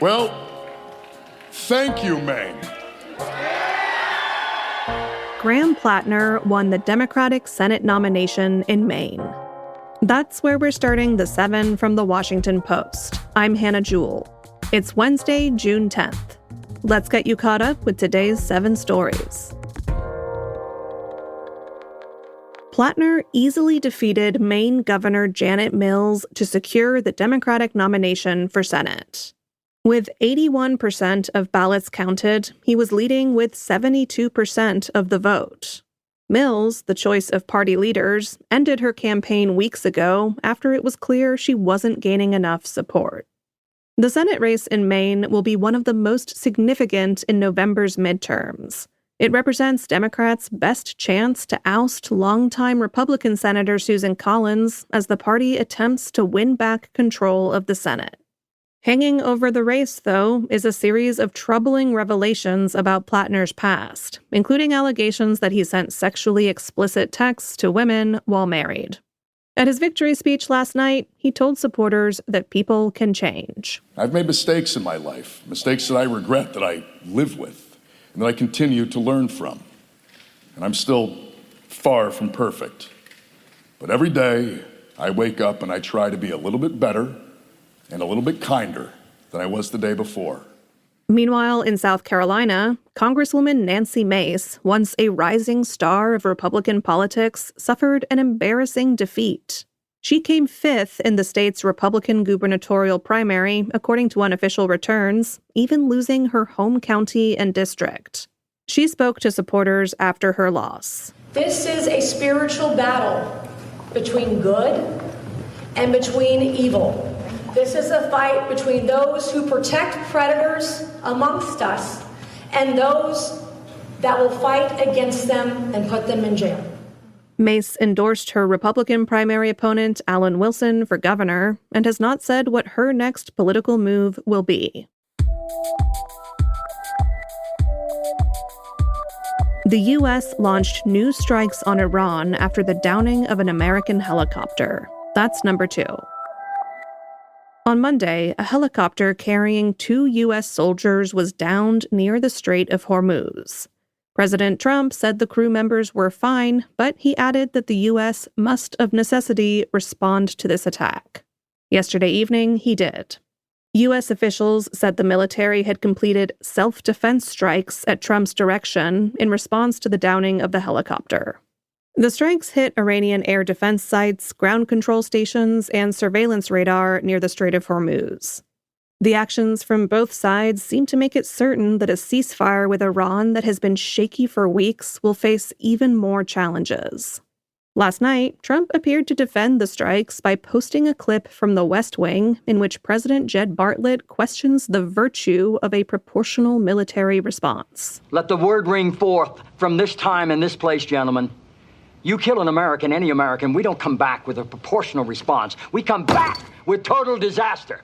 Well, thank you, Maine. Graham Platner won the Democratic Senate nomination in Maine. That's where we're starting the 7 from the Washington Post. I'm Hannah Jewell. It's Wednesday, June 10th. Let's get you caught up with today's 7 stories. Platner easily defeated Maine Governor Janet Mills to secure the Democratic nomination for Senate. With 81% of ballots counted, he was leading with 72% of the vote. Mills, the choice of party leaders, ended her campaign weeks ago after it was clear she wasn't gaining enough support. The Senate race in Maine will be one of the most significant in November's midterms. It represents Democrats' best chance to oust longtime Republican Senator Susan Collins as the party attempts to win back control of the Senate. Hanging over the race, though, is a series of troubling revelations about Platner's past, including allegations that he sent sexually explicit texts to women while married. At his victory speech last night, he told supporters that people can change. I've made mistakes in my life, mistakes that I regret, that I live with, and that I continue to learn from. And I'm still far from perfect. But every day, I wake up and I try to be a little bit better and a little bit kinder than I was the day before. Meanwhile, in South Carolina, Congresswoman Nancy Mace, once a rising star of Republican politics, suffered an embarrassing defeat. She came 5th in the state's Republican gubernatorial primary, according to unofficial returns, even losing her home county and district. She spoke to supporters after her loss. This is a spiritual battle between good and between evil. This is a fight between those who protect predators amongst us and those that will fight against them and put them in jail. Mace endorsed her Republican primary opponent, Alan Wilson, for governor, and has not said what her next political move will be. The U.S. launched new strikes on Iran after the downing of an American helicopter. That's number 2. On Monday, a helicopter carrying 2 U.S. soldiers was downed near the Strait of Hormuz. President Trump said the crew members were fine, but he added that the U.S. must, of necessity, respond to this attack. Yesterday evening, he did. U.S. officials said the military had completed self-defense strikes at Trump's direction in response to the downing of the helicopter. The strikes hit Iranian air defense sites, ground control stations, and surveillance radar near the Strait of Hormuz. The actions from both sides seem to make it certain that a ceasefire with Iran that has been shaky for weeks will face even more challenges. Last night, Trump appeared to defend the strikes by posting a clip from the West Wing in which President Jed Bartlet questions the virtue of a proportional military response. Let the word ring forth from this time and this place, gentlemen. You kill an American, any American, we don't come back with a proportional response. We come back with total disaster.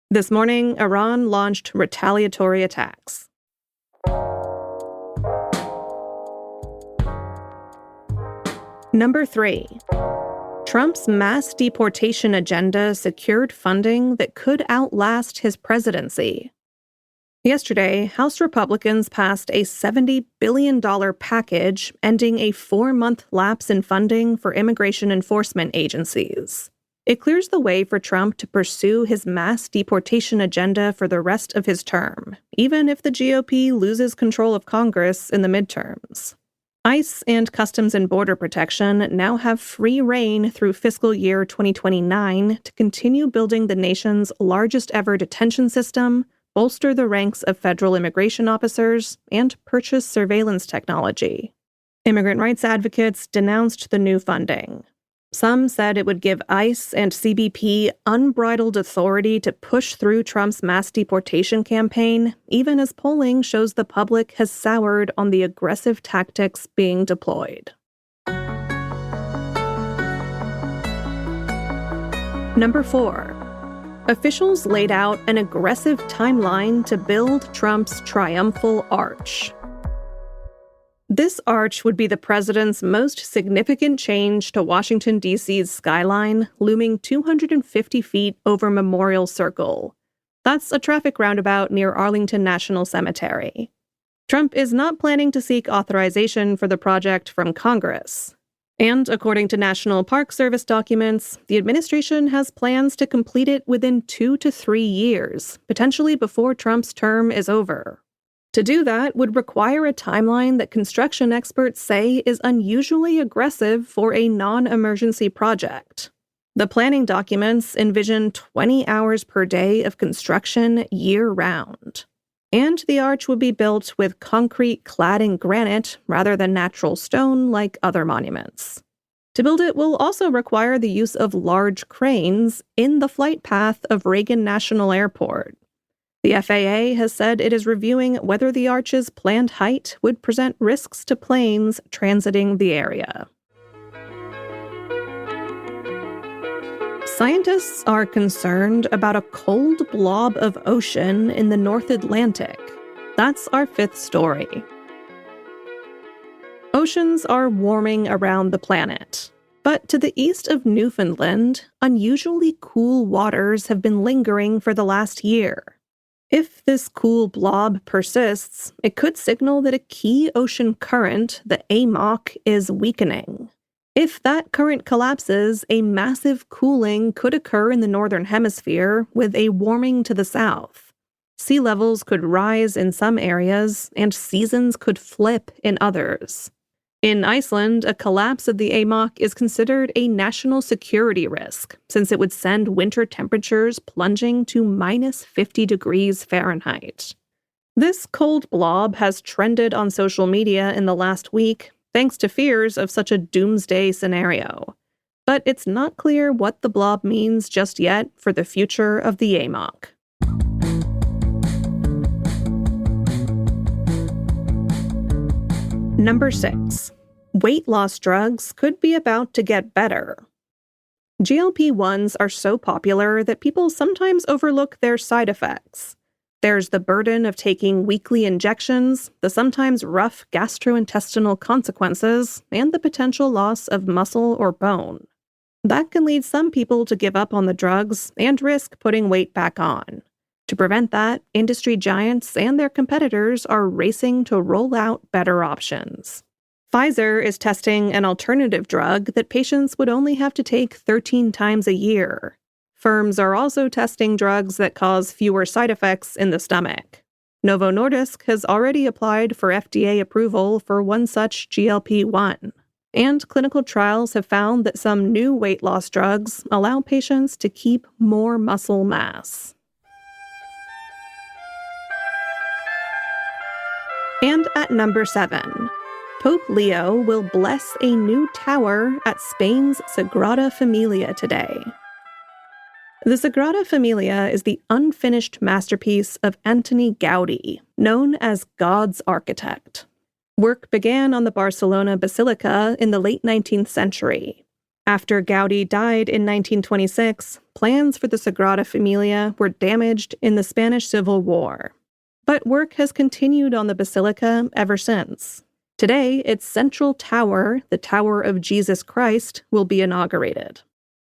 This morning, Iran launched retaliatory attacks. Number 3. Trump's mass deportation agenda secured funding that could outlast his presidency. Yesterday, House Republicans passed a $70 billion package ending a 4-month lapse in funding for immigration enforcement agencies. It clears the way for Trump to pursue his mass deportation agenda for the rest of his term, even if the GOP loses control of Congress in the midterms. ICE and Customs and Border Protection now have free rein through fiscal year 2029 to continue building the nation's largest ever detention system, bolster the ranks of federal immigration officers, and purchase surveillance technology. Immigrant rights advocates denounced the new funding. Some said it would give ICE and CBP unbridled authority to push through Trump's mass deportation campaign, even as polling shows the public has soured on the aggressive tactics being deployed. Number 4. Officials laid out an aggressive timeline to build Trump's triumphal arch. This arch would be the president's most significant change to Washington, D.C.'s skyline, looming 250 feet over Memorial Circle. That's a traffic roundabout near Arlington National Cemetery. Trump is not planning to seek authorization for the project from Congress. And according to National Park Service documents, the administration has plans to complete it within 2 to 3 years, potentially before Trump's term is over. To do that would require a timeline that construction experts say is unusually aggressive for a non-emergency project. The planning documents envision 20 hours per day of construction year-round. And the arch would be built with concrete clad in granite rather than natural stone like other monuments. To build it will also require the use of large cranes in the flight path of Reagan National Airport. The FAA has said it is reviewing whether the arch's planned height would present risks to planes transiting the area. Scientists are concerned about a cold blob of ocean in the North Atlantic. That's our fifth story. Oceans are warming around the planet. But to the east of Newfoundland, unusually cool waters have been lingering for the last year. If this cool blob persists, it could signal that a key ocean current, the AMOC, is weakening. If that current collapses, a massive cooling could occur in the northern hemisphere with a warming to the south. Sea levels could rise in some areas, and seasons could flip in others. In Iceland, a collapse of the AMOC is considered a national security risk, since it would send winter temperatures plunging to minus 50 degrees Fahrenheit. This cold blob has trended on social media in the last week, thanks to fears of such a doomsday scenario. But it's not clear what the blob means just yet for the future of the AMOC. Number 6. Weight loss drugs could be about to get better. GLP-1s are so popular that people sometimes overlook their side effects. There's the burden of taking weekly injections, the sometimes rough gastrointestinal consequences, and the potential loss of muscle or bone. That can lead some people to give up on the drugs and risk putting weight back on. To prevent that, industry giants and their competitors are racing to roll out better options. Pfizer is testing an alternative drug that patients would only have to take 13 times a year. Firms are also testing drugs that cause fewer side effects in the stomach. Novo Nordisk has already applied for FDA approval for one such GLP-1. And clinical trials have found that some new weight loss drugs allow patients to keep more muscle mass. And at number 7, Pope Leo will bless a new tower at Spain's Sagrada Familia today. The Sagrada Familia is the unfinished masterpiece of Antoni Gaudi, known as God's architect. Work began on the Barcelona Basilica in the late 19th century. After Gaudi died in 1926, plans for the Sagrada Familia were damaged in the Spanish Civil War. But work has continued on the basilica ever since. Today, its central tower, the Tower of Jesus Christ, will be inaugurated.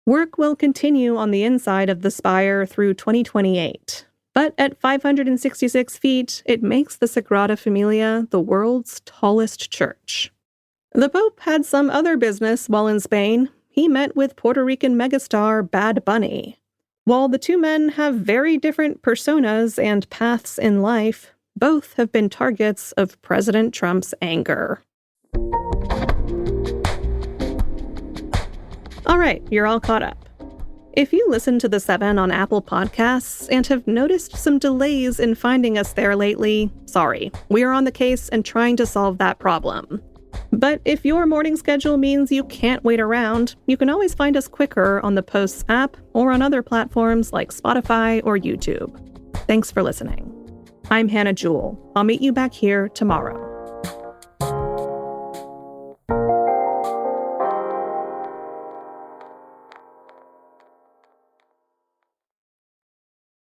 Work will continue on the inside of the spire through 2028. But at 566 feet, it makes the Sagrada Familia the world's tallest church. The Pope had some other business while in Spain. He met with Puerto Rican megastar Bad Bunny. While the two men have very different personas and paths in life, both have been targets of President Trump's anger. All right, you're all caught up. If you listen to The 7 on Apple Podcasts and have noticed some delays in finding us there lately, sorry, we are on the case and trying to solve that problem. But if your morning schedule means you can't wait around, you can always find us quicker on the Posts app or on other platforms like Spotify or YouTube. Thanks for listening. I'm Hannah Jewell. I'll meet you back here tomorrow.